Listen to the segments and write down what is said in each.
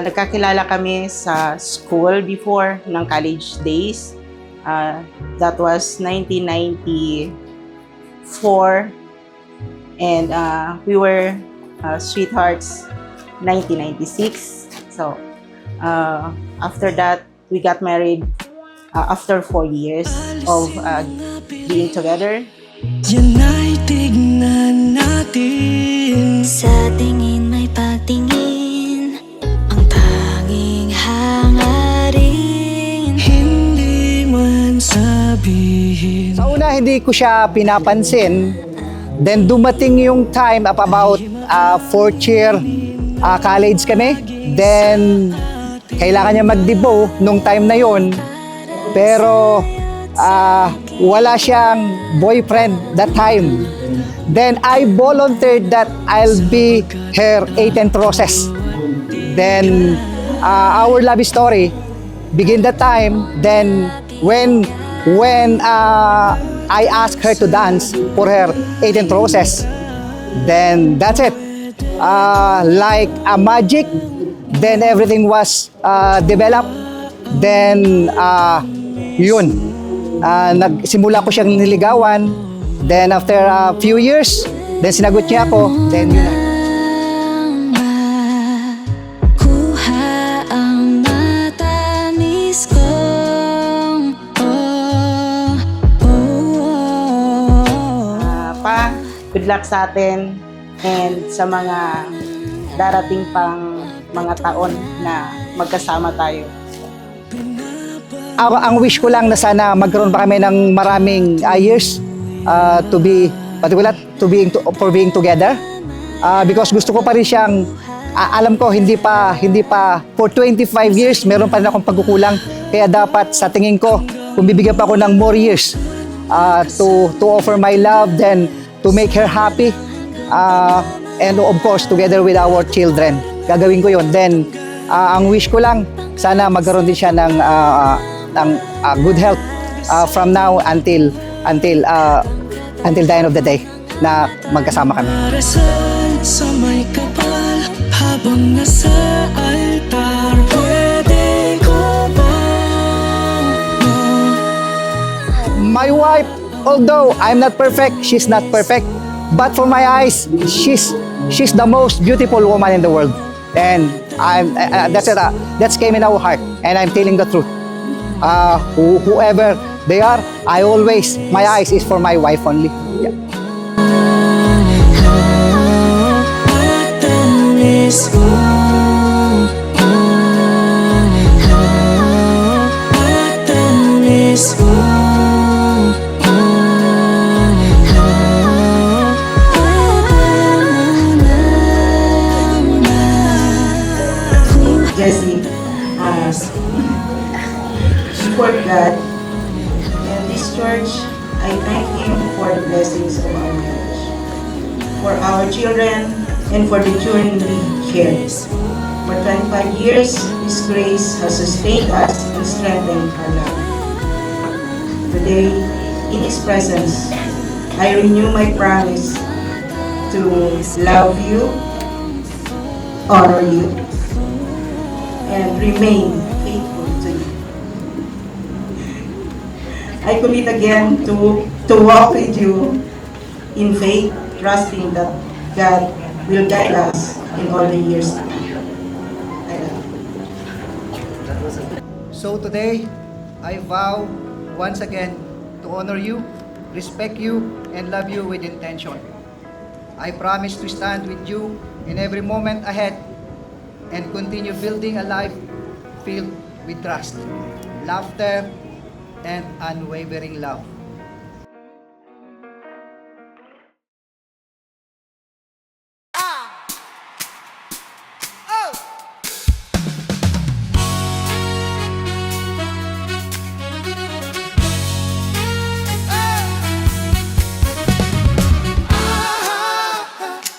Nagkakilala kami sa school before ng college days. That was 1994 and we were sweethearts 1996. So after that, we got married after 4 years of being together. Yan ay tignan natin. Sa tingin may pagtingin, ang tanging hangarin. Hindi man sabihin. Sa una, hindi ko siya pinapansin. Then dumating yung time of about fourth year college kami. Then kailangan niya mag-debo nung time na yon. Pero wala siyang boyfriend that time. Then I volunteered that I'll be her 18th roses. Then our love story begin that time. Then when I asked her to dance for her 18th roses, then that's it. Like a magic, then everything was developed. Then yun. Nagsimula ko siyang niligawan. Then after a few years, then sinagot niya ako. Then yun na. Kuha ang matamis kong Pa, good luck sa atin and sa mga darating pang mga taon na magkasama tayo. Ang wish ko lang na sana magkaroon pa kami ng maraming years to be particular for being together, because gusto ko pa rin siyang alam ko hindi pa for 25 years meron pa rin akong pagkukulang, kaya dapat sa tingin ko kung bibigyan pa ako ng more years to offer my love, then to make her happy, and of course together with our children, gagawin ko yon. Then ang wish ko lang sana magkaroon din siya ng good health from now until the end of the day na magkasama kami. Marasal sa may kapal habang nasa altar. Pwede ko bang My wife, although I'm not perfect, she's not perfect, but for my eyes, she's the most beautiful woman in the world. And that's it. That's came in our heart, and I'm telling the truth. Whoever they are, my eyes is for my wife only. Yeah. matamis mo? Matamis mo? Jessie, before God and this church, I thank Him for the blessings of our marriage, for our children, and for the journey we shared. For 25 years, His grace has sustained us and strengthened our love. Today, in His presence, I renew my promise to love you, honor you, and remain faithful to you. I commit again to walk with you in faith, trusting that God will guide us in all the years to come. I love you. So today, I vow once again to honor you, respect you, and love you with intention. I promise to stand with you in every moment ahead and continue building a life filled with trust, laughter, and unwavering love.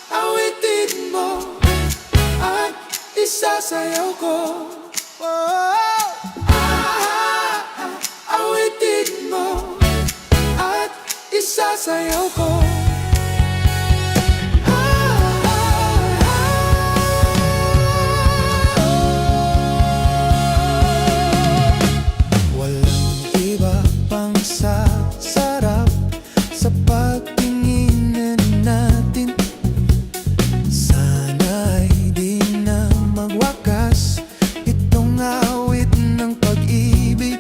Awitin mo at isasayaw ko. Awitin mo at isasayaw ko. Walang iba pang sasarap sa pagtingin natin. Sana'y di na magwakas itong awit ng pag-ibig.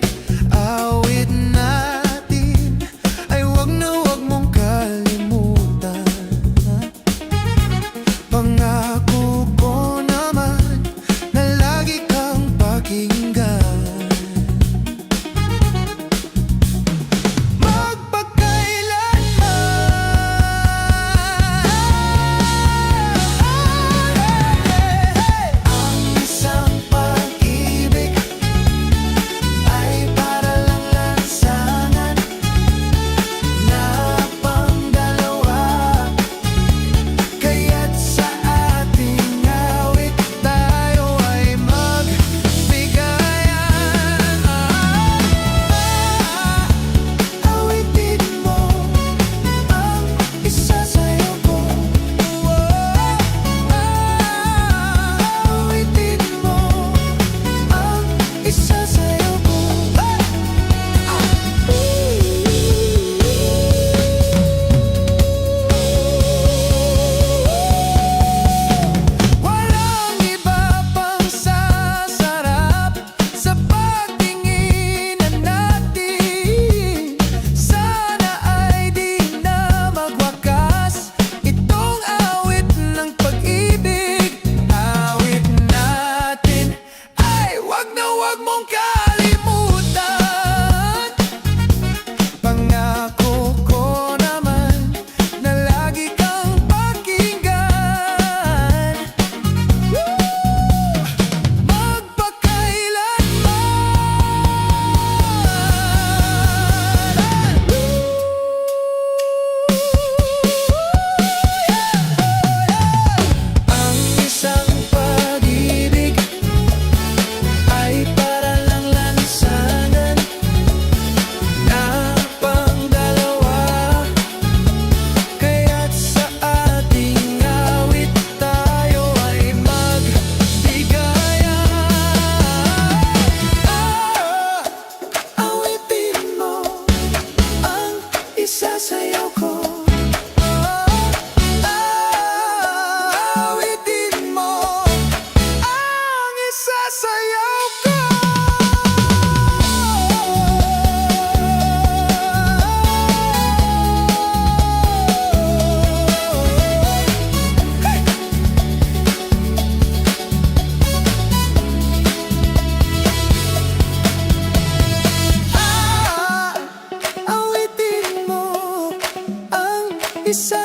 Awit natin ay wag na wag mong kalimutan. Pangako ko naman na lagi kang pakinggan. Ang isang pag-ibig ay para lang lansangan na pangdalawa. Kaya't sa ating awit tayo ay magbigayan. Awitin mo ang isasayaw ko. Awitin mo ang isasayaw ko. Walang iba pang sasarap sa pagtinginan natin. Sana ay di na magwakas itong awit ng pag-ibig. Awit natin ay wag na wag mong kalimutan. Pangako ko naman na lagi kang pakinggan. Ang isang pag-ibig ay para lang lansangan na pangdalawa. Kaya't sa ating awit tayo ay magbigayan. Awitin mo ang isasayaw ko. Awitin mo ang isasayaw ko. Awitin mo ang isasayaw ko.